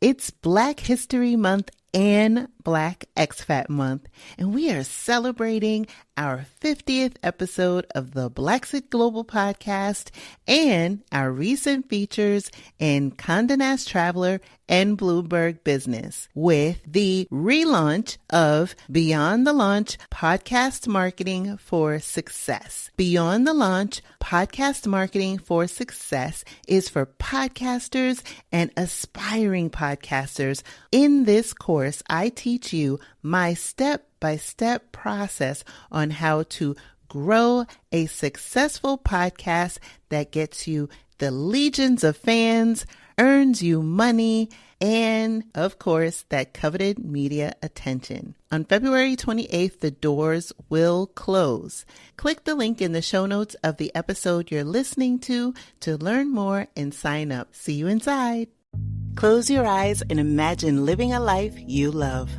It's Black History Month and Black expat Month, and we are celebrating our 50th episode of the Blaxit Global Podcast and our recent features in Condé Nast Traveler and Bloomberg Business with the relaunch of Beyond the Launch Podcast Marketing for Success. Beyond the Launch Podcast Marketing for Success is for podcasters and aspiring podcasters. In this course, I teach you my step-by-step process on how to grow a successful podcast that gets you the legions of fans, earns you money, and, of course, that coveted media attention. On February 28th, the doors will close. Click the link in the show notes of the episode you're listening to learn more and sign up. See you inside. Close your eyes and imagine living a life you love,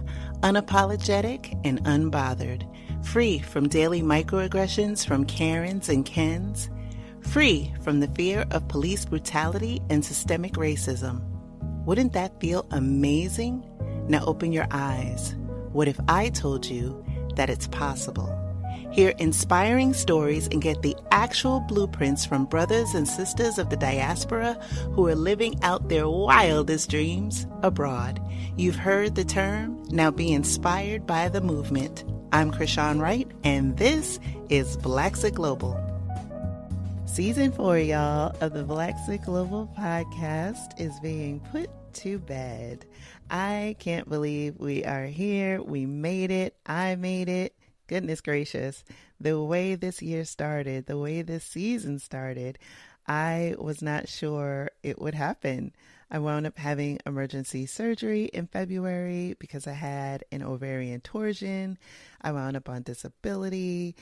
unapologetic and unbothered, free from daily microaggressions from Karens and Kens, free from the fear of police brutality and systemic racism. Wouldn't that feel amazing? Now open your eyes. What if I told you that it's possible? Hear inspiring stories and get the actual blueprints from brothers and sisters of the diaspora who are living out their wildest dreams abroad. You've heard the term. Now be inspired by the movement. I'm Krishan Wright, and this is Blaxit Global. Season 4, y'all, of the Blaxit Global Podcast is being put to bed. I can't believe we are here. We made it. I made it. Goodness gracious. The way this year started, the way this season started, I was not sure it would happen. I wound up having emergency surgery in February because I had an ovarian torsion. I wound up on disability,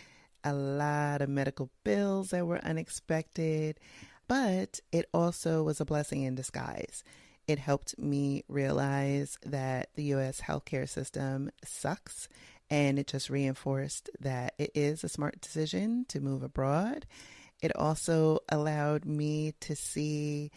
a lot of medical bills that were unexpected, but it also was a blessing in disguise. It helped me realize that the U.S. healthcare system sucks, and it just reinforced that it is a smart decision to move abroad. It also allowed me to see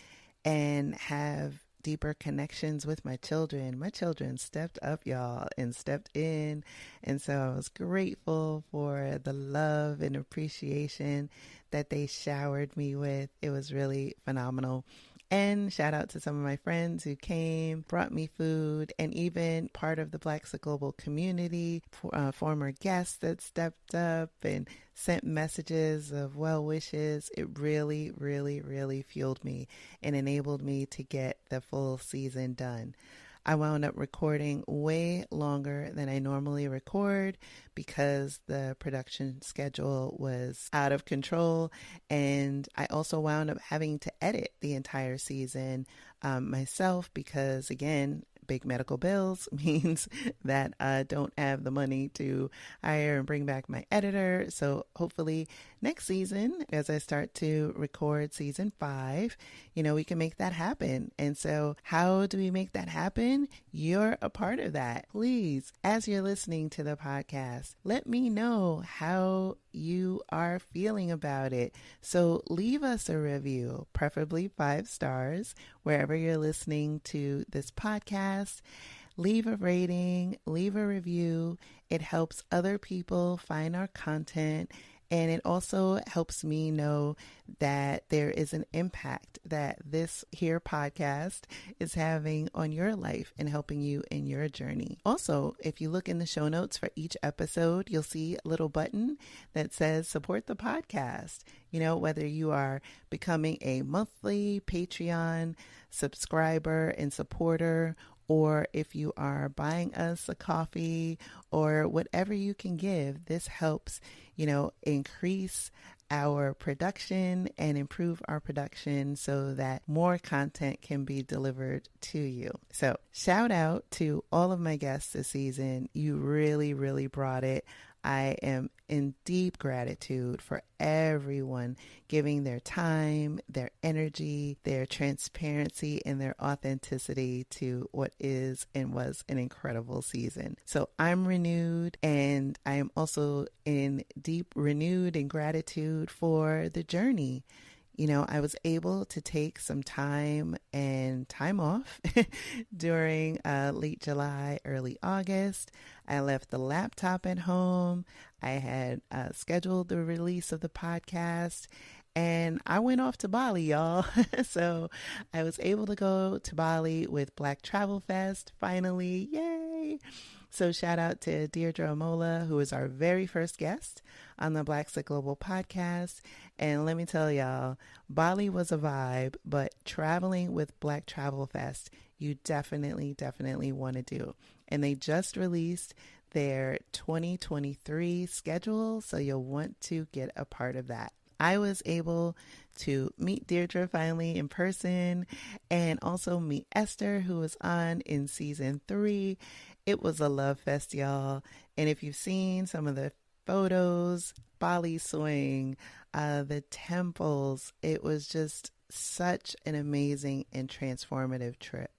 and have deeper connections with my children. My children stepped up, y'all, and stepped in. And so I was grateful for the love and appreciation that they showered me with. It was really phenomenal. And shout out to some of my friends who came, brought me food, and even part of the Blaxit Global community, former guests that stepped up and sent messages of well wishes. It really, really, really fueled me and enabled me to get the full season done. I wound up recording way longer than I normally record because the production schedule was out of control. And I also wound up having to edit the entire season myself because, again, big medical bills means that I don't have the money to hire and bring back my editor. So hopefully next season, as I start to record season 5, we can make that happen. And so how do we make that happen? You're a part of that. Please, as you're listening to the podcast, let me know how you are feeling about it. So leave us a review, preferably 5 stars, wherever you're listening to this podcast. Leave a rating, leave a review. It helps other people find our content. And it also helps me know that there is an impact that this here podcast is having on your life and helping you in your journey. Also, if you look in the show notes for each episode, you'll see a little button that says support the podcast. Whether you are becoming a monthly Patreon subscriber and supporter, or if you are buying us a coffee or whatever you can give, this helps, increase our production and improve our production so that more content can be delivered to you. So shout out to all of my guests this season. You really, really brought it. I am in deep gratitude for everyone giving their time, their energy, their transparency, and their authenticity to what is and was an incredible season. So I'm renewed, and I am also in deep renewed in gratitude for the journey. I was able to take some time and time off during late July, early August. I left the laptop at home. I had scheduled the release of the podcast, and I went off to Bali, y'all. So I was able to go to Bali with Black Travel Fest finally. Yay! So shout out to Deirdre Amola, who is our very first guest on the Blaxit Global podcast. And let me tell y'all, Bali was a vibe, but traveling with Black Travel Fest, you definitely want to do. And they just released their 2023 schedule, so you'll want to get a part of that. I was able to meet Deirdre finally in person and also meet Esther, who was on in season 3. It was a love fest, y'all. And if you've seen some of the photos, Bali swing, the temples, it was just such an amazing and transformative trip,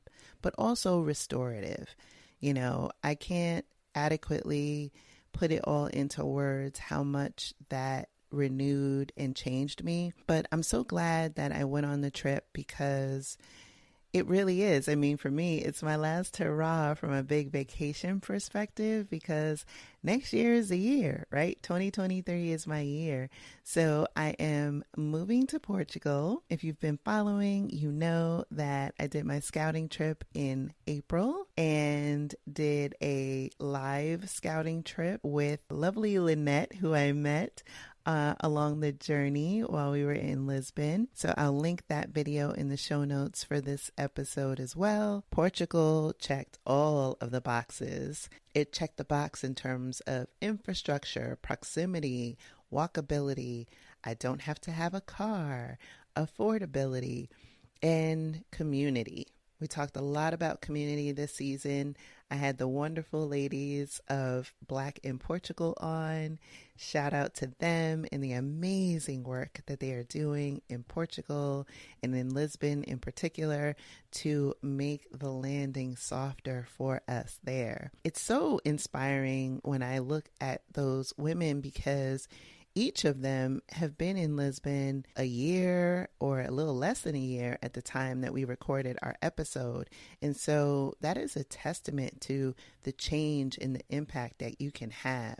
but also restorative. I can't adequately put it all into words how much that renewed and changed me. But I'm so glad that I went on the trip because it really is. I mean, for me, it's my last hurrah from a big vacation perspective because next year is the year, right? 2023 is my year. So I am moving to Portugal. If you've been following, you know that I did my scouting trip in April and did a live scouting trip with lovely Lynette, who I met along the journey while we were in Lisbon. So I'll link that video in the show notes for this episode as well. Portugal checked all of the boxes. It checked the box in terms of infrastructure, proximity, walkability. I don't have to have a car, affordability, and community. We talked a lot about community this season. I had the wonderful ladies of Black in Portugal on. Shout out to them and the amazing work that they are doing in Portugal and in Lisbon in particular to make the landing softer for us there. It's so inspiring when I look at those women because each of them have been in Lisbon a year or a little less than a year at the time that we recorded our episode. And so that is a testament to the change and the impact that you can have.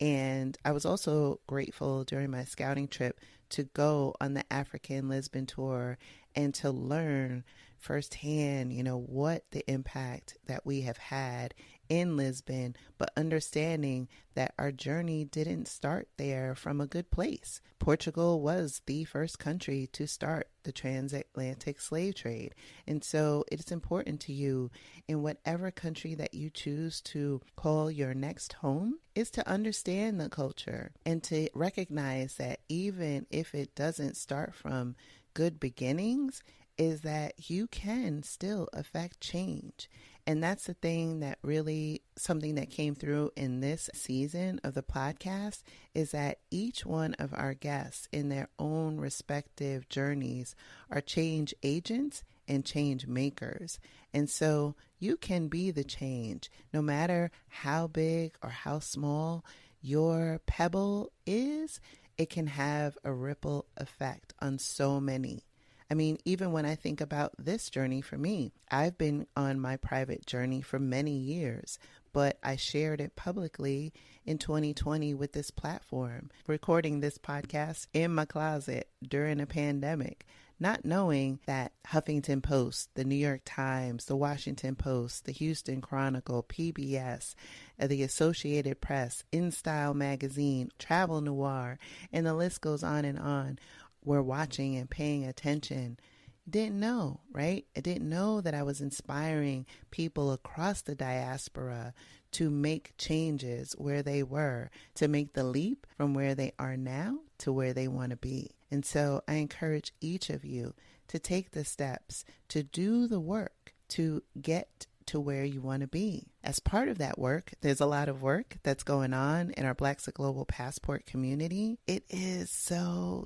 And I was also grateful during my scouting trip to go on the African Lisbon tour and to learn firsthand, what the impact that we have had in Lisbon, but understanding that our journey didn't start there from a good place. Portugal was the first country to start the transatlantic slave trade. And so it's important to you in whatever country that you choose to call your next home is to understand the culture and to recognize that even if it doesn't start from good beginnings, is that you can still affect change. And that's the thing that really, something that came through in this season of the podcast is that each one of our guests in their own respective journeys are change agents and change makers. And so you can be the change, no matter how big or how small your pebble is, it can have a ripple effect on so many. I mean, even when I think about this journey for me, I've been on my private journey for many years, but I shared it publicly in 2020 with this platform, recording this podcast in my closet during a pandemic, not knowing that Huffington Post, the New York Times, the Washington Post, the Houston Chronicle, PBS, the Associated Press, InStyle Magazine, Travel Noir, and the list goes on, were watching and paying attention. Didn't know, right? I didn't know that I was inspiring people across the diaspora to make changes where they were, to make the leap from where they are now to where they want to be. And so I encourage each of you to take the steps, to do the work, to get to where you want to be. As part of that work, there's a lot of work that's going on in our Blaxit Global Passport community. It is so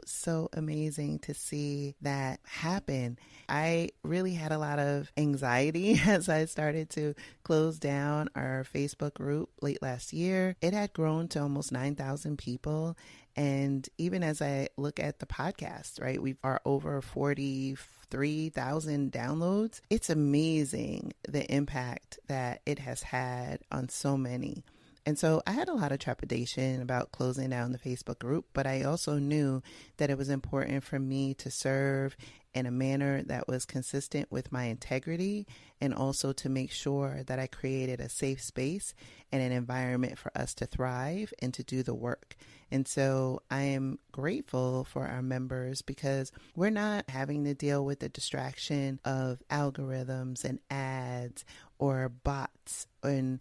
amazing to see that happen. I really had a lot of anxiety as I started to close down our Facebook group late last year. It had grown to almost 9,000 people, And even as I look at the podcast, right, we are over 43,000 downloads. It's amazing the impact that it has had on so many. And so I had a lot of trepidation about closing down the Facebook group, but I also knew that it was important for me to serve in a manner that was consistent with my integrity, and also to make sure that I created a safe space and an environment for us to thrive and to do the work. And so I am grateful for our members, because we're not having to deal with the distraction of algorithms and ads or bots and,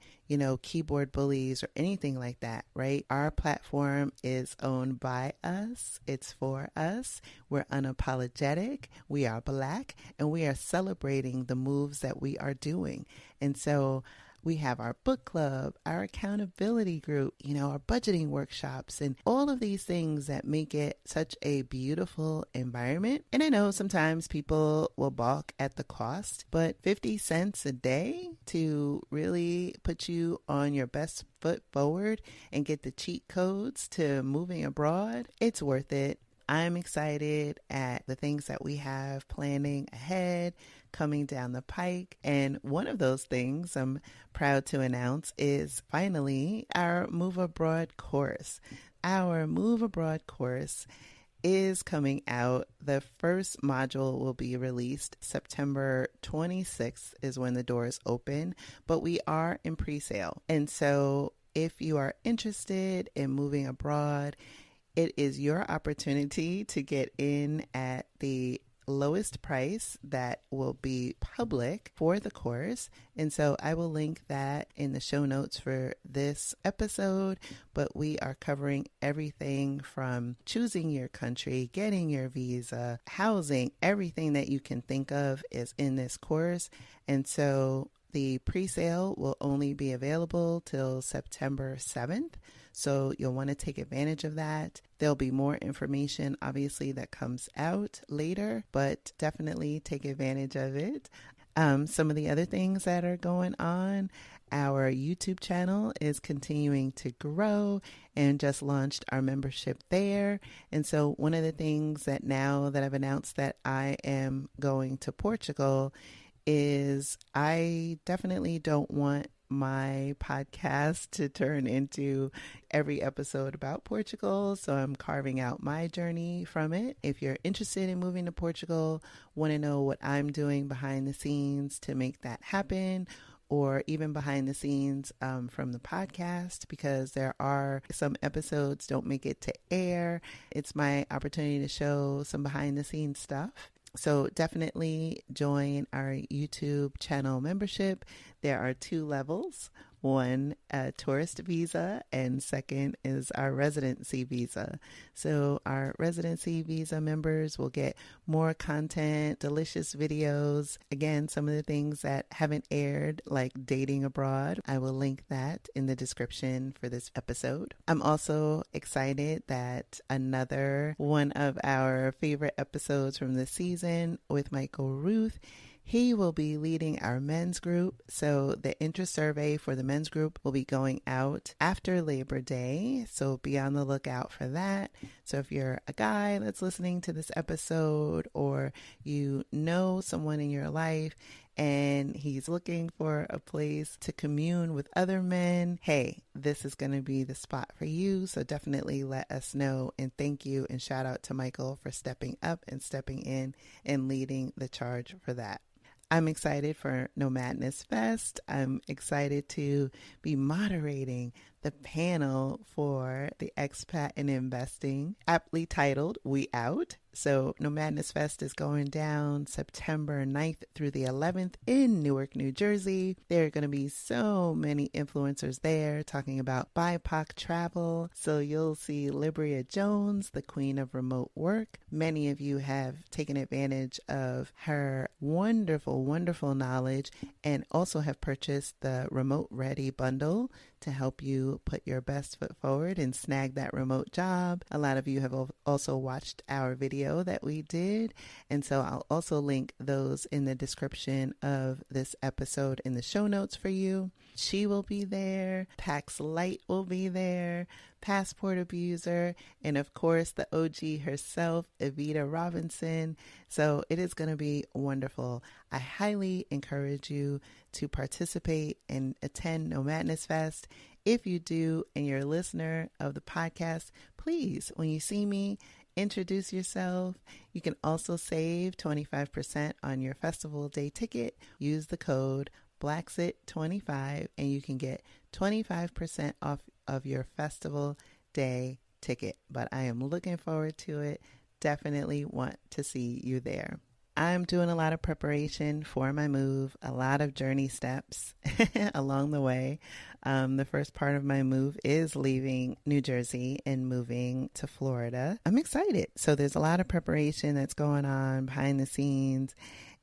keyboard bullies or anything like that, right? Our platform is owned by us. It's for us. We're unapologetic. We are Black, and we are celebrating the moves that we are doing. And so we have our book club, our accountability group, our budgeting workshops, and all of these things that make it such a beautiful environment. And I know sometimes people will balk at the cost, but 50 cents a day to really put you on your best foot forward and get the cheat codes to moving abroad, it's worth it. I'm excited at the things that we have planning ahead, coming down the pike. And one of those things I'm proud to announce is finally our Move Abroad course. Our Move Abroad course is coming out. The first module will be released September 26th is when the doors open, but we are in pre-sale. And so if you are interested in moving abroad, it is your opportunity to get in at the lowest price that will be public for the course. And so I will link that in the show notes for this episode. But we are covering everything from choosing your country, getting your visa, housing, everything that you can think of is in this course. And so the pre-sale will only be available till September 7th. So you'll want to take advantage of that. There'll be more information, obviously, that comes out later, but definitely take advantage of it. Some of the other things that are going on, our YouTube channel is continuing to grow and just launched our membership there. And so one of the things that now that I've announced that I am going to Portugal is I definitely don't want my podcast to turn into every episode about Portugal. So I'm carving out my journey from it. If you're interested in moving to Portugal, want to know what I'm doing behind the scenes to make that happen, or even behind the scenes from the podcast, because there are some episodes don't make it to air. It's my opportunity to show some behind the scenes stuff. So definitely join our YouTube channel membership. There are 2 levels. One, a tourist visa, and second is our residency visa. So our residency visa members will get more content, delicious videos. Again, some of the things that haven't aired, like dating abroad. I will link that in the description for this episode. I'm also excited that another one of our favorite episodes from this season with Michael Ruth, he will be leading our men's group. So the interest survey for the men's group will be going out after Labor Day. So be on the lookout for that. So if you're a guy that's listening to this episode, or you know someone in your life and he's looking for a place to commune with other men, hey, this is going to be the spot for you. So definitely let us know, and thank you and shout out to Michael for stepping up and stepping in and leading the charge for that. I'm excited for No Madness Fest. I'm excited to be moderating the panel for the Expat and Investing, aptly titled We Out. So No Madness Fest is going down September 9th through the 11th in Newark, New Jersey. There are going to be so many influencers there talking about BIPOC travel. So you'll see Libria Jones, the queen of remote work. Many of you have taken advantage of her wonderful, wonderful knowledge, and also have purchased the Remote Ready bundle to help you put your best foot forward and snag that remote job. A lot of you have also watched our video that we did, and so I'll also link those in the description of this episode in the show notes for you. She will be there. Pax Light will be there. passport abuser, and of course, the OG herself, Evita Robinson. So it is going to be wonderful. I highly encourage you to participate and attend No Madness Fest. If you do and you're a listener of the podcast, please, when you see me, introduce yourself. You can also save 25% on your festival day ticket. Use the code Blaxit25 and you can get 25% off of your festival day ticket. But I am looking forward to it. Definitely want to see you there. I'm doing a lot of preparation for my move, a lot of journey steps along the way. The first part of my move is leaving New Jersey and moving to Florida. I'm excited. So there's a lot of preparation that's going on behind the scenes.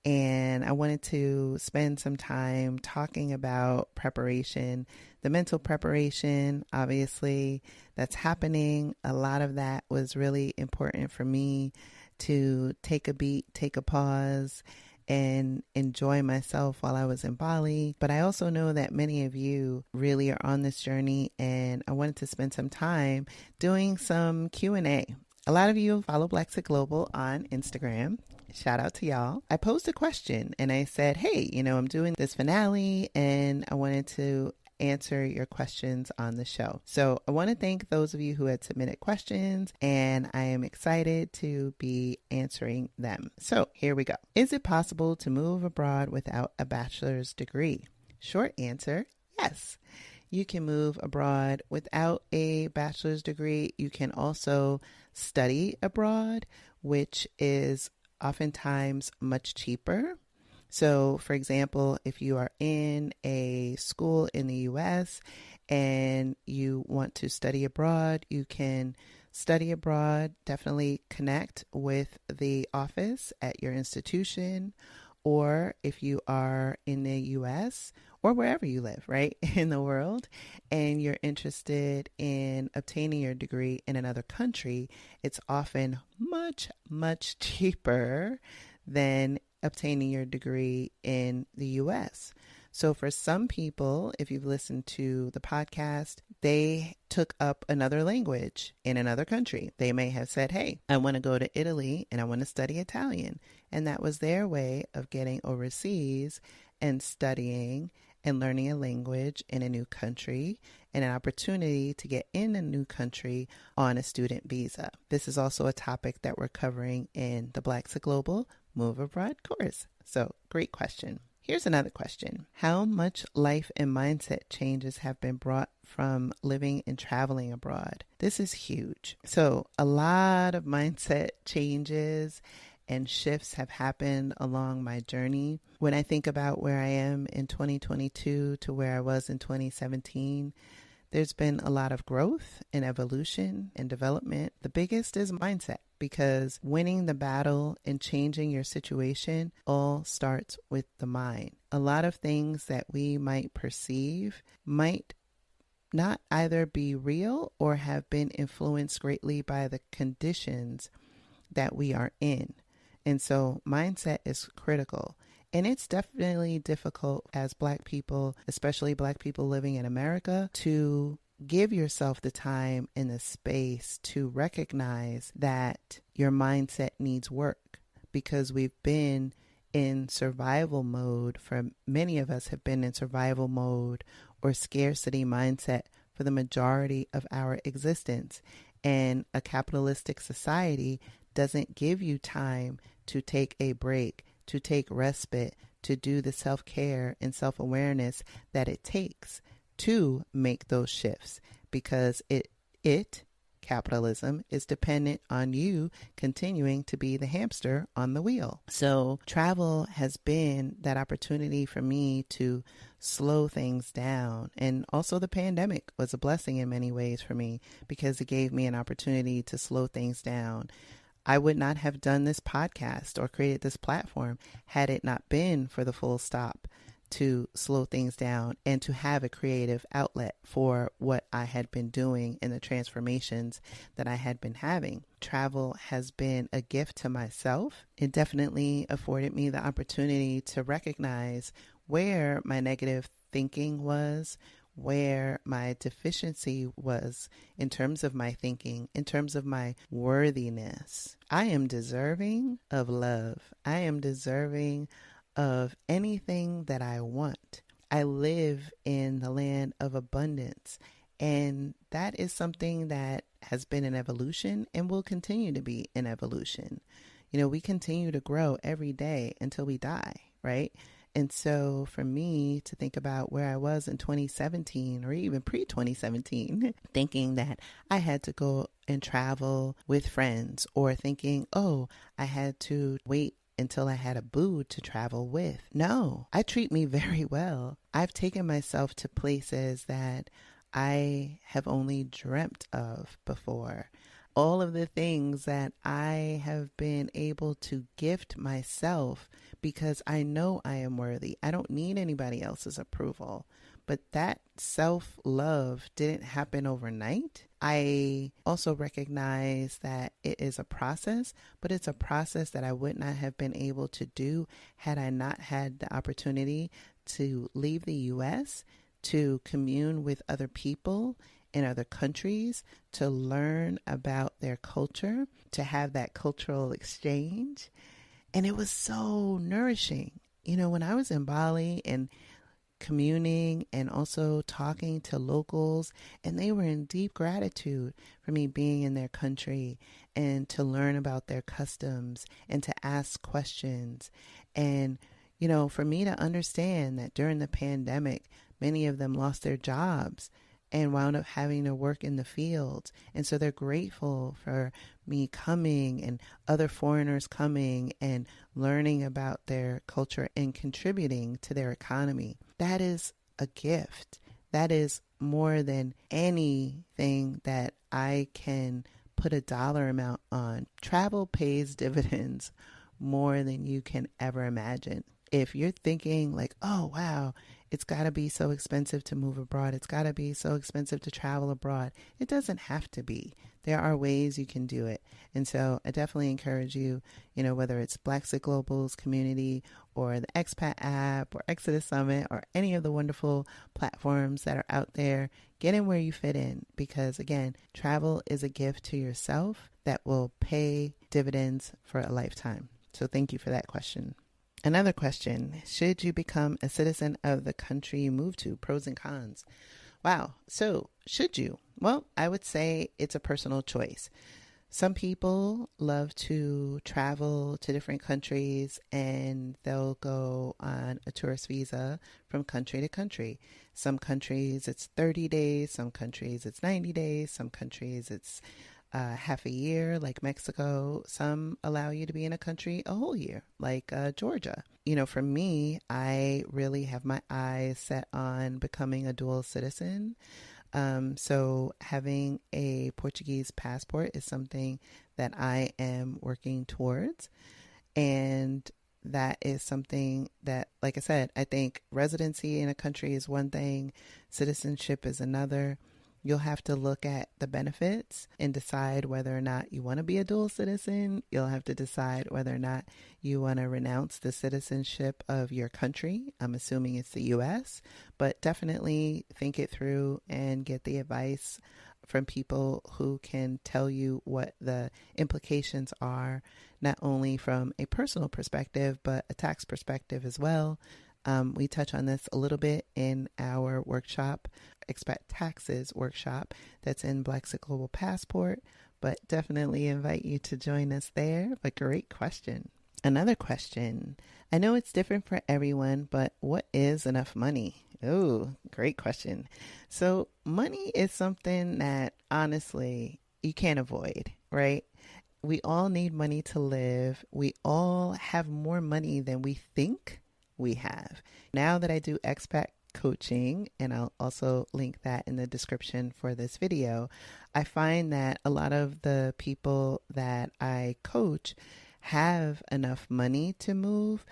And I wanted to spend some time talking about preparation, the mental preparation, obviously, that's happening. A lot of that was really important for me to take a beat, take a pause, and enjoy myself while I was in Bali. But I also know that many of you really are on this journey, and I wanted to spend some time doing some Q&A. A lot of you follow Blaxit Global on Instagram. Shout out to y'all. I posed a question and I said, hey, I'm doing this finale and I wanted to answer your questions on the show. So I want to thank those of you who had submitted questions, and I am excited to be answering them. So here we go. Is it possible to move abroad without a bachelor's degree? Short answer, yes. You can move abroad without a bachelor's degree. You can also study abroad, which is oftentimes much cheaper. So, for example, if you are in a school in the U.S. and you want to study abroad, you can study abroad. Definitely connect with the office at your institution. Or if you are in the U.S. or wherever you live, right, in the world, and you're interested in obtaining your degree in another country, it's often much, much cheaper than obtaining your degree in the U.S. So for some people, if you've listened to the podcast, they took up another language in another country. They may have said, hey, I want to go to Italy and I want to study Italian. And that was their way of getting overseas and studying and learning a language in a new country and an opportunity to get in a new country on a student visa. This is also a topic that we're covering in the Blaxit Global Move Abroad course. So great question. Here's another question. How much life and mindset changes have been brought from living and traveling abroad? This is huge. So a lot of mindset changes and shifts have happened along my journey. When I think about where I am in 2022 to where I was in 2017, there's been a lot of growth and evolution and development. The biggest is mindset, because winning the battle and changing your situation all starts with the mind. A lot of things that we might perceive might not either be real or have been influenced greatly by the conditions that we are in. And so mindset is critical. And it's definitely difficult as Black people, especially Black people living in America, to give yourself the time and the space to recognize that your mindset needs work, because we've been in survival mode. For many of us have been in survival mode or scarcity mindset for the majority of our existence. And a capitalistic society doesn't give you time to take a break, to take respite, to do the self-care and self-awareness that it takes to make those shifts, because capitalism is dependent on you continuing to be the hamster on the wheel. So travel has been that opportunity for me to slow things down. And also the pandemic was a blessing in many ways for me, because it gave me an opportunity to slow things down. I would not have done this podcast or created this platform had it not been for the full stop to slow things down and to have a creative outlet for what I had been doing and the transformations that I had been having. Travel has been a gift to myself. It definitely afforded me the opportunity to recognize where my negative thinking was, where my deficiency was in terms of my thinking, in terms of my worthiness. I am deserving of love. I am deserving of anything that I want. I live in the land of abundance, and that is something that has been an evolution and will continue to be an evolution. You know, we continue to grow every day until we die, right? And so for me to think about where I was in 2017 or even pre-2017, thinking that I had to go and travel with friends, or thinking, oh, I had to wait until I had a boo to travel with. No, I treat me very well. I've taken myself to places that I have only dreamt of before. All of the things that I have been able to gift myself because I know I am worthy. I don't need anybody else's approval. But that self-love didn't happen overnight. I also recognize that it is a process, but it's a process that I would not have been able to do had I not had the opportunity to leave the U.S., to commune with other people in other countries, to learn about their culture, to have that cultural exchange. And it was so nourishing. You know, when I was in Bali and communing and also talking to locals, and they were in deep gratitude for me being in their country and to learn about their customs and to ask questions. And, you know, for me to understand that during the pandemic, many of them lost their jobs and wound up having to work in the fields. And so they're grateful for me coming and other foreigners coming and learning about their culture and contributing to their economy. That is a gift. That is more than anything that I can put a dollar amount on. Travel pays dividends more than you can ever imagine. If you're thinking like, oh, wow, it's got to be so expensive to move abroad. It's got to be so expensive to travel abroad. It doesn't have to be. There are ways you can do it. And so I definitely encourage you, you know, whether it's Blaxit Global's community or the Expat app or Exodus Summit or any of the wonderful platforms that are out there, get in where you fit in. Because again, travel is a gift to yourself that will pay dividends for a lifetime. So thank you for that question. Another question, should you become a citizen of the country you move to? Pros and cons. Wow. So should you? Well, I would say it's a personal choice. Some people love to travel to different countries and they'll go on a tourist visa from country to country. Some countries it's 30 days, some countries it's 90 days, some countries it's half a year, like Mexico. Some allow you to be in a country a whole year, like Georgia. You know, for me, I really have my eyes set on becoming a dual citizen. So having a Portuguese passport is something that I am working towards. And that is something that, like I said, I think residency in a country is one thing, citizenship is another. You'll have to look at the benefits and decide whether or not you want to be a dual citizen. You'll have to decide whether or not you want to renounce the citizenship of your country. I'm assuming it's the U.S., but definitely think it through and get the advice from people who can tell you what the implications are, not only from a personal perspective, but a tax perspective as well. We touch on this a little bit in our workshop, Expat Taxes workshop, that's in Blaxit Global Passport, but definitely invite you to join us there. But great question. Another question. I know it's different for everyone, but what is enough money? Oh, great question. So money is something that honestly you can't avoid, right? We all need money to live. We all have more money than we think we have. Now that I do expat coaching, and I'll also link that in the description for this video, I find that a lot of the people that I coach have enough money to move,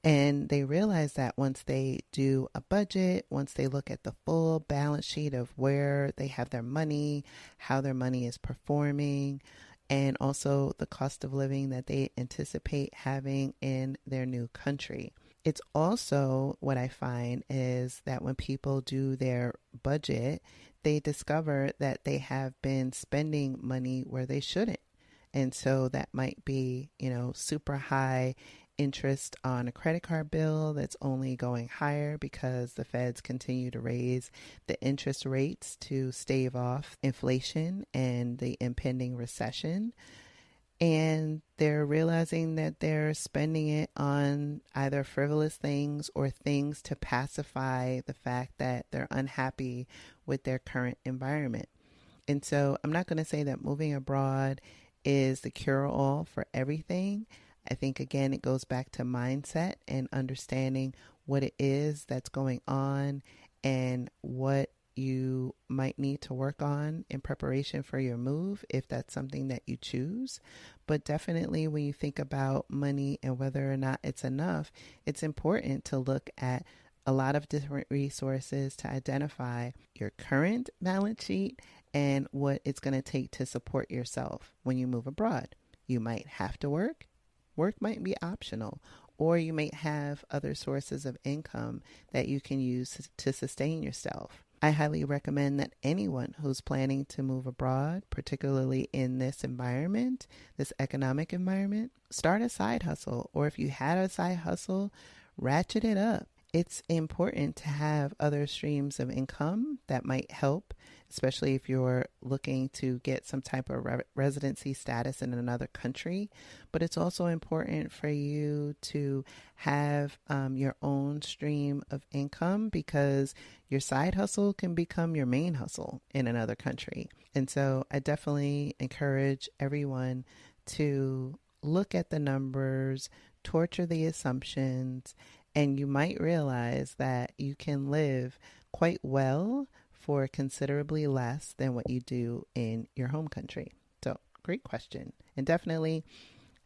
and they realize that once they do a budget, once they look at the full balance sheet of where they have their money, how their money is performing, and also the cost of living that they anticipate having in their new country. It's also what I find is that when people do their budget, they discover that they have been spending money where they shouldn't. And so that might be, super high interest on a credit card bill that's only going higher because the feds continue to raise the interest rates to stave off inflation and the impending recession. And they're realizing that they're spending it on either frivolous things or things to pacify the fact that they're unhappy with their current environment. And so I'm not going to say that moving abroad is the cure all for everything. I think, again, it goes back to mindset and understanding what it is that's going on and what you might need to work on in preparation for your move if that's something that you choose. But definitely when you think about money and whether or not it's enough, it's important to look at a lot of different resources to identify your current balance sheet and what it's going to take to support yourself when you move abroad. You might have to work. Work might be optional, or you might have other sources of income that you can use to sustain yourself. I highly recommend that anyone who's planning to move abroad, particularly in this environment, this economic environment, start a side hustle. Or if you had a side hustle, ratchet it up. It's important to have other streams of income that might help, especially if you're looking to get some type of residency status in another country. But it's also important for you to have your own stream of income because your side hustle can become your main hustle in another country. And so I definitely encourage everyone to look at the numbers, torture the assumptions, and you might realize that you can live quite well for considerably less than what you do in your home country. So, great question. And definitely,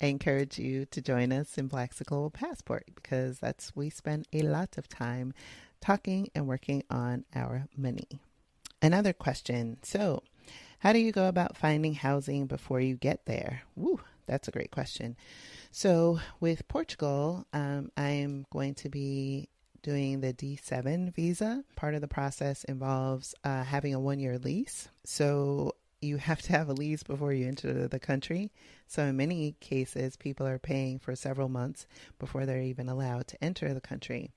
I encourage you to join us in Blaxit Global Passport because we spend a lot of time talking and working on our money. Another question. So, how do you go about finding housing before you get there? Woo, that's a great question. So with Portugal, I am going to be doing the D7 visa. Part of the process involves having a 1-year lease. So you have to have a lease before you enter the country. So in many cases, people are paying for several months before they're even allowed to enter the country.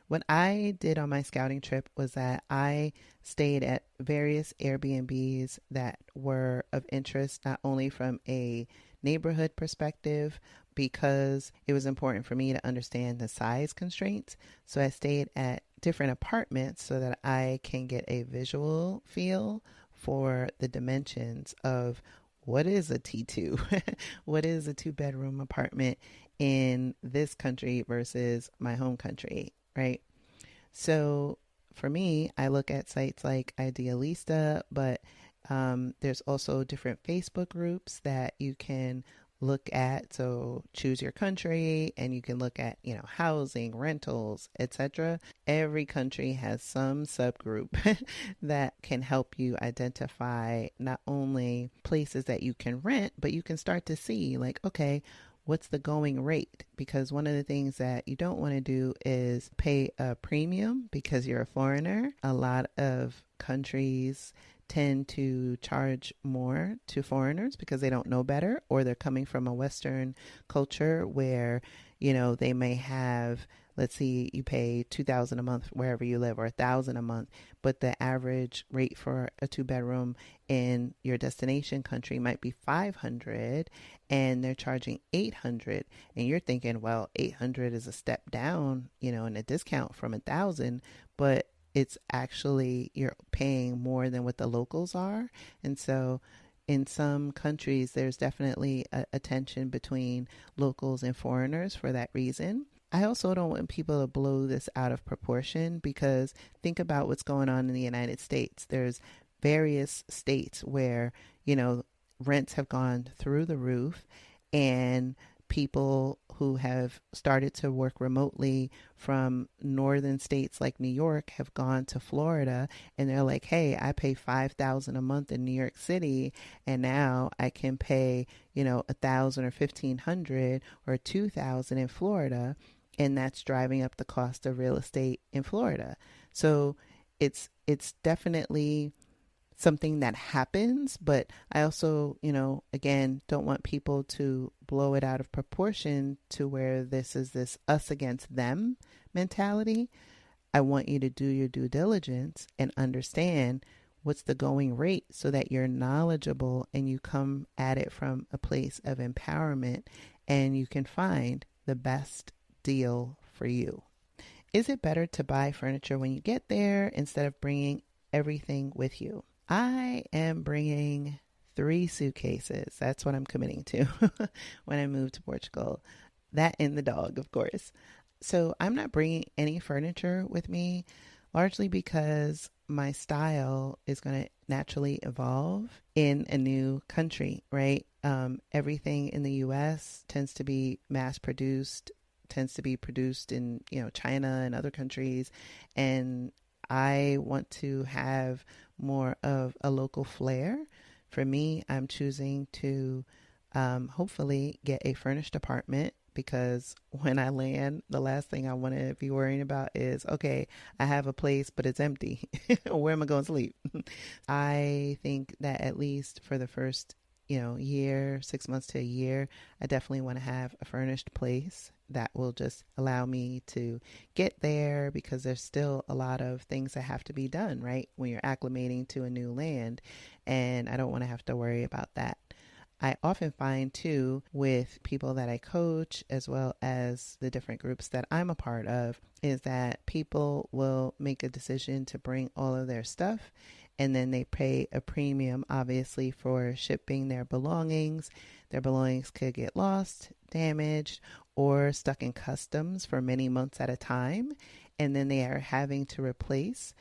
What I did on my scouting trip was that I stayed at various Airbnbs that were of interest, not only from a neighborhood perspective, because it was important for me to understand the size constraints. So I stayed at different apartments so that I can get a visual feel for the dimensions of what is a T2, what is a 2-bedroom apartment in this country versus my home country, right? So for me, I look at sites like Idealista, but there's also different Facebook groups that you can look at. So choose your country and you can look at, housing, rentals, etc. Every country has some subgroup that can help you identify not only places that you can rent, but you can start to see like, okay, what's the going rate? Because one of the things that you don't want to do is pay a premium because you're a foreigner. A lot of countries tend to charge more to foreigners because they don't know better, or they're coming from a Western culture where, they may have, let's see, you pay $2,000 a month wherever you live, or $1,000 a month, but the average rate for a 2-bedroom in your destination country might be $500, and they're charging $800, and you're thinking, well, $800 is a step down, in a discount from $1,000, but it's actually you're paying more than what the locals are. And so in some countries, there's definitely a tension between locals and foreigners for that reason. I also don't want people to blow this out of proportion because think about what's going on in the United States. There's various states where, rents have gone through the roof, and people who have started to work remotely from northern states like New York have gone to Florida, and they're like, hey, I pay $5,000 a month in New York City, and now I can pay, $1,000 or $1,500 or $2,000 in Florida. and that's driving up the cost of real estate in Florida. So it's definitely something that happens, but I also, again, don't want people to blow it out of proportion to where this is this us against them mentality. I want you to do your due diligence and understand what's the going rate so that you're knowledgeable and you come at it from a place of empowerment and you can find the best deal for you. Is it better to buy furniture when you get there instead of bringing everything with you? I am bringing 3 suitcases. That's what I'm committing to when I move to Portugal. That and the dog, of course. So I'm not bringing any furniture with me, largely because my style is going to naturally evolve in a new country, right? Everything in the US tends to be mass produced, tends to be produced in, China and other countries. And I want to have more of a local flair. For me, I'm choosing to hopefully get a furnished apartment, because when I land, the last thing I want to be worrying about is, okay, I have a place, but it's empty. Where am I going to sleep? I think that at least for the first, year, 6 months to a year, I definitely want to have a furnished place that will just allow me to get there, because there's still a lot of things that have to be done, right? When you're acclimating to a new land, and I don't want to have to worry about that. I often find too, with people that I coach, as well as the different groups that I'm a part of, is that people will make a decision to bring all of their stuff, and then they pay a premium, obviously, for shipping their belongings. Their belongings could get lost, damaged, or stuck in customs for many months at a time. And then they are having to replace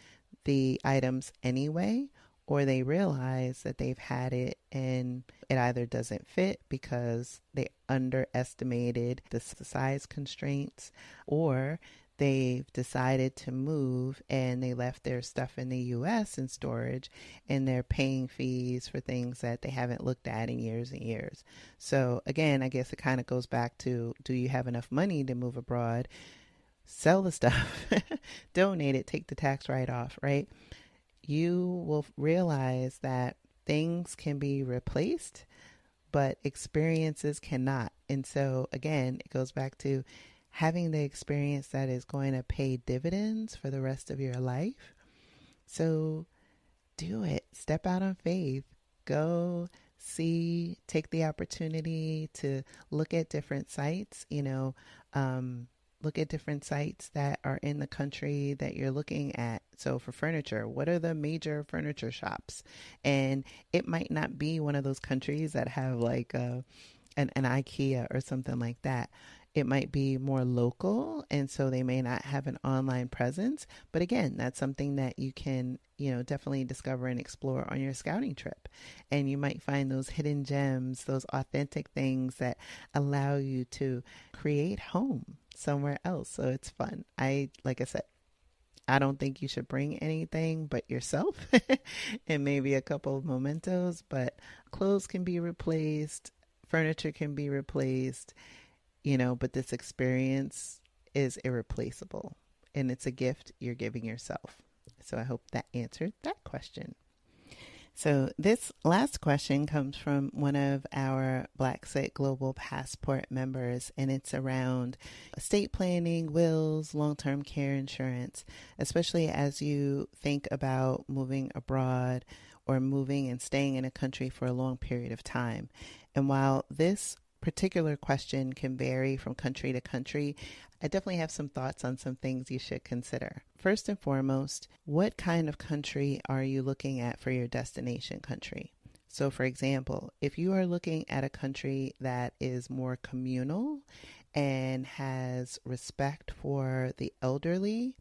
the items anyway, or they realize that they've had it and it either doesn't fit because they underestimated the size constraints, or they've decided to move and they left their stuff in the US in storage, and they're paying fees for things that they haven't looked at in years and years. So again, I guess it kind of goes back to, do you have enough money to move abroad? Sell the stuff, donate it, take the tax write-off, right? You will realize that things can be replaced, but experiences cannot. And so again, it goes back to having the experience that is going to pay dividends for the rest of your life. So do it. Step out on faith. Go see, take the opportunity to look at different sites, look at different sites that are in the country that you're looking at. So for furniture, what are the major furniture shops? And it might not be one of those countries that have like an IKEA or something like that. It might be more local, and so they may not have an online presence. But again, that's something that you can, definitely discover and explore on your scouting trip. And you might find those hidden gems, those authentic things that allow you to create home somewhere else. So it's fun. Like I said, I don't think you should bring anything but yourself and maybe a couple of mementos, but clothes can be replaced, furniture can be replaced, but this experience is irreplaceable, and it's a gift you're giving yourself. So I hope that answered that question. So this last question comes from one of our Blaxit Global Passport members, and it's around estate planning, wills, long-term care insurance, especially as you think about moving abroad or moving and staying in a country for a long period of time. And while this particular question can vary from country to country, I definitely have some thoughts on some things you should consider. First and foremost, what kind of country are you looking at for your destination country? So for example, if you are looking at a country that is more communal and has respect for the elderly,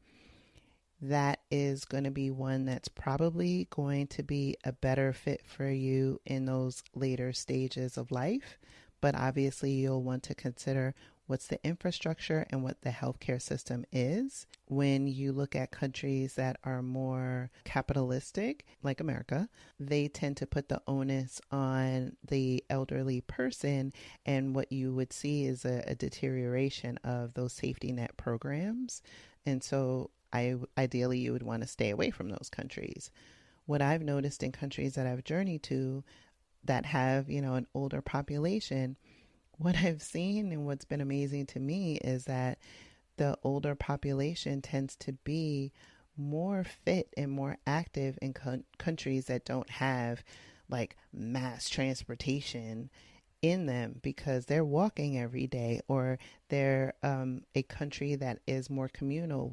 that is going to be one that's probably going to be a better fit for you in those later stages of life. But obviously you'll want to consider what's the infrastructure and what the healthcare system is. When you look at countries that are more capitalistic, like America, they tend to put the onus on the elderly person, and what you would see is a deterioration of those safety net programs. And so ideally you would want to stay away from those countries. What I've noticed in countries that I've journeyed to that have, an older population, what I've seen and what's been amazing to me is that the older population tends to be more fit and more active in countries that don't have like mass transportation in them, because they're walking every day, or they're a country that is more communal,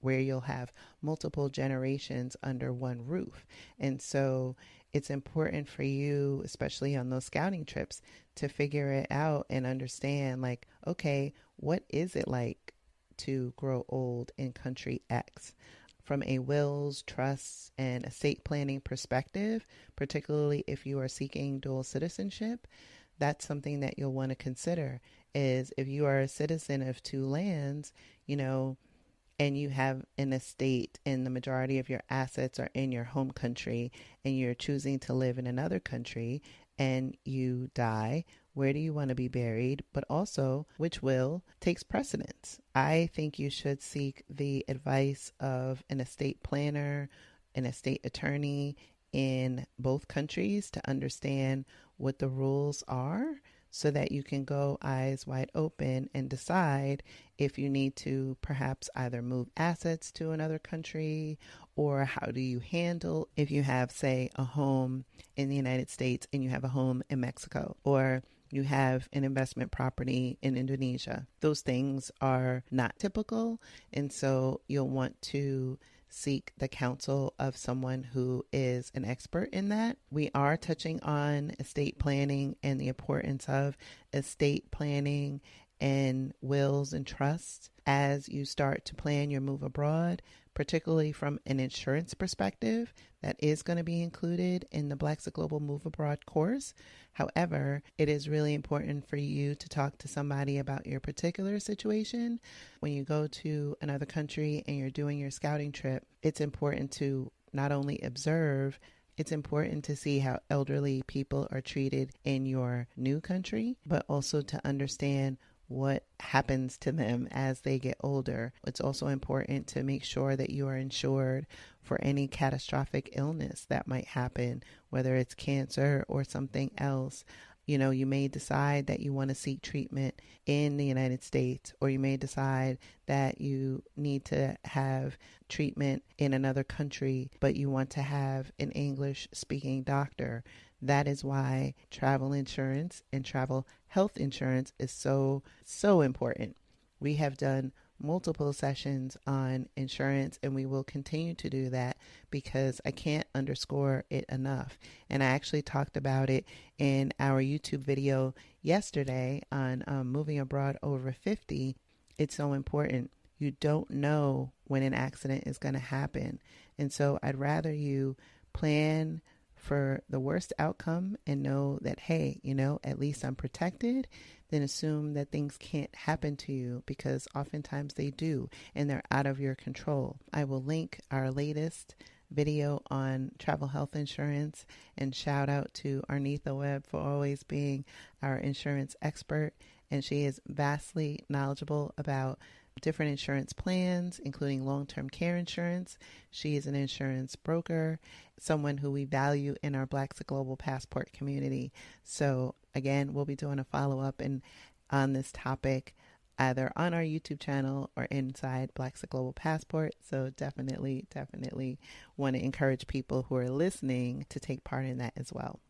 where you'll have multiple generations under one roof. And so it's important for you, especially on those scouting trips, to figure it out and understand, like, okay, what is it like to grow old in country X? From a wills, trusts, and estate planning perspective, particularly if you are seeking dual citizenship, that's something that you'll want to consider. Is if you are a citizen of two lands, and you have an estate and the majority of your assets are in your home country, and you're choosing to live in another country and you die, where do you want to be buried? But also, which will takes precedence? I think you should seek the advice of an estate planner, an estate attorney in both countries to understand what the rules are, so that you can go eyes wide open and decide if you need to perhaps either move assets to another country, or how do you handle if you have, say, a home in the United States and you have a home in Mexico, or you have an investment property in Indonesia. Those things are not typical, and so you'll want to seek the counsel of someone who is an expert in that. We are touching on estate planning and the importance of estate planning and wills and trusts as you start to plan your move abroad, particularly from an insurance perspective. That is going to be included in the Blaxit Global Move Abroad course. However, it is really important for you to talk to somebody about your particular situation. When you go to another country and you're doing your scouting trip, it's important to not only observe, it's important to see how elderly people are treated in your new country, but also to understand what happens to them as they get older. It's also important to make sure that you are insured for any catastrophic illness that might happen, whether it's cancer or something else. You may decide that you want to seek treatment in the United States, or you may decide that you need to have treatment in another country, but you want to have an English speaking doctor. That is why travel insurance and travel health insurance is so, so important. We have done multiple sessions on insurance, and we will continue to do that because I can't underscore it enough. And I actually talked about it in our YouTube video yesterday on moving abroad over 50. It's so important. You don't know when an accident is going to happen. And so I'd rather you plan for the worst outcome and know that, hey, at least I'm protected, then assume that things can't happen to you, because oftentimes they do and they're out of your control. I will link our latest video on travel health insurance, and shout out to Arnitha Webb for always being our insurance expert. And she is vastly knowledgeable about different insurance plans, including long-term care insurance. She is an insurance broker, someone who we value in our Blaxit Global Passport community. So again, we'll be doing a follow-up on this topic either on our YouTube channel or inside Blaxit Global Passport. So definitely want to encourage people who are listening to take part in that as well.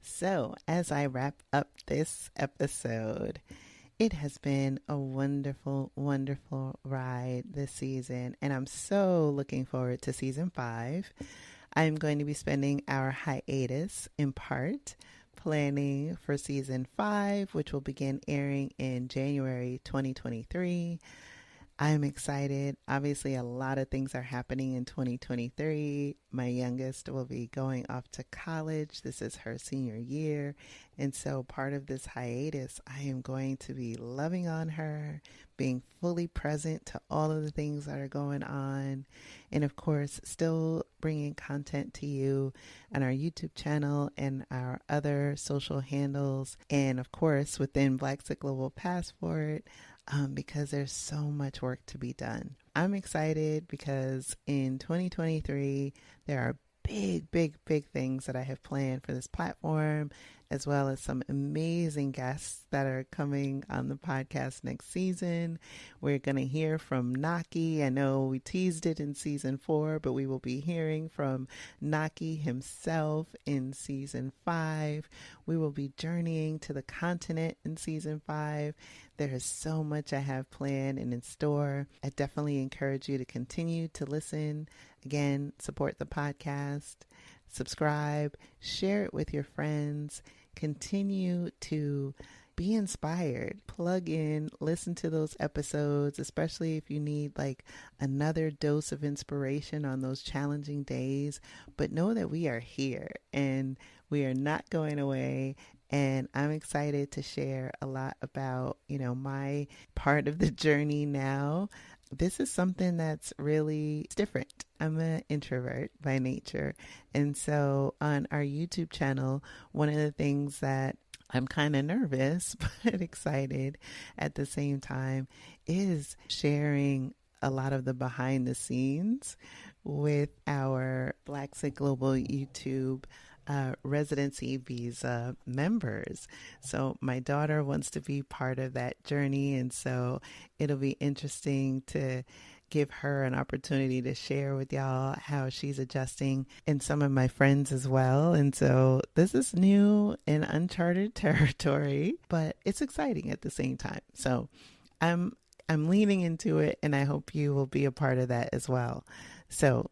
So as I wrap up this episode, it has been a wonderful, wonderful ride this season, and I'm so looking forward to season 5. I'm going to be spending our hiatus in part planning for season 5, which will begin airing in January 2023. I'm excited. Obviously, a lot of things are happening in 2023. My youngest will be going off to college. This is her senior year. And so part of this hiatus, I am going to be loving on her, being fully present to all of the things that are going on. And of course, still bringing content to you on our YouTube channel and our other social handles. And of course, within Blaxit Global Passport, because there's so much work to be done. I'm excited because in 2023, there are big things that I have planned for this platform, as well as some amazing guests that are coming on the podcast next season. We're going to hear from Naki. I know we teased it in season 4, but we will be hearing from Naki himself in season 5. We will be journeying to the continent in season 5. There is so much I have planned and in store. I definitely encourage you to continue to listen. Again, support the podcast, subscribe, share it with your friends, continue to be inspired, plug in, listen to those episodes, especially if you need like another dose of inspiration on those challenging days. But know that we are here and we are not going away. And I'm excited to share a lot about, my part of the journey now. This is something that's really different. I'm an introvert by nature. And so on our YouTube channel, one of the things that I'm kind of nervous but excited at the same time is sharing a lot of the behind the scenes with our Blaxit Global YouTube residency visa members. So my daughter wants to be part of that journey, and so it'll be interesting to give her an opportunity to share with y'all how she's adjusting, and some of my friends as well. And so this is new and uncharted territory, but it's exciting at the same time. So I'm leaning into it, and I hope you will be a part of that as well. So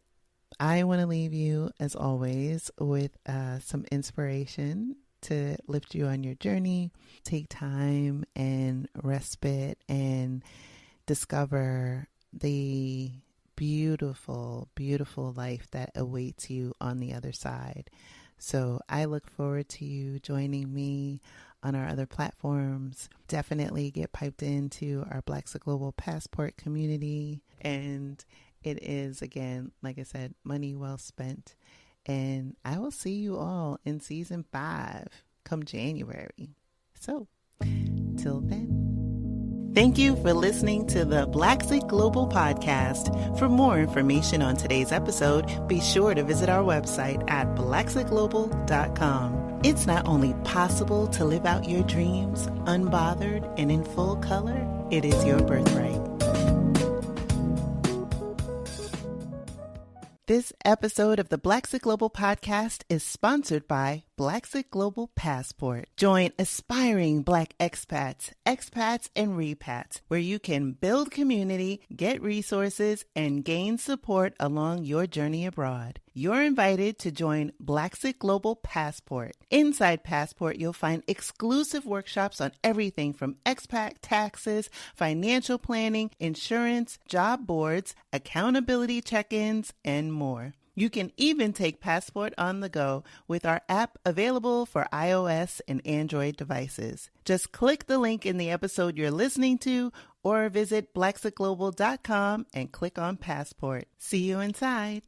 I want to leave you, as always, with some inspiration to lift you on your journey. Take time and respite and discover the beautiful life that awaits you on the other side. So I look forward to you joining me on our other platforms. Definitely get piped into our Blaxit Global Passport community. And it is, again, like I said, money well spent. And I will see you all in season 5 come January. So, till then. Thank you for listening to the Blaxit Global Podcast. For more information on today's episode, be sure to visit our website at blaxitglobal.com. It's not only possible to live out your dreams unbothered and in full color, it is your birthright. This episode of the Blaxit Global Podcast is sponsored by Blaxit Global Passport. Join aspiring Black expats, and repats, where you can build community, get resources, and gain support along your journey abroad. You're invited to join Blaxit Global Passport. Inside Passport, you'll find exclusive workshops on everything from expat taxes, financial planning, insurance, job boards, accountability check-ins, and more. You can even take Passport on the go with our app available for iOS and Android devices. Just click the link in the episode you're listening to or visit blaxitglobal.com and click on Passport. See you inside.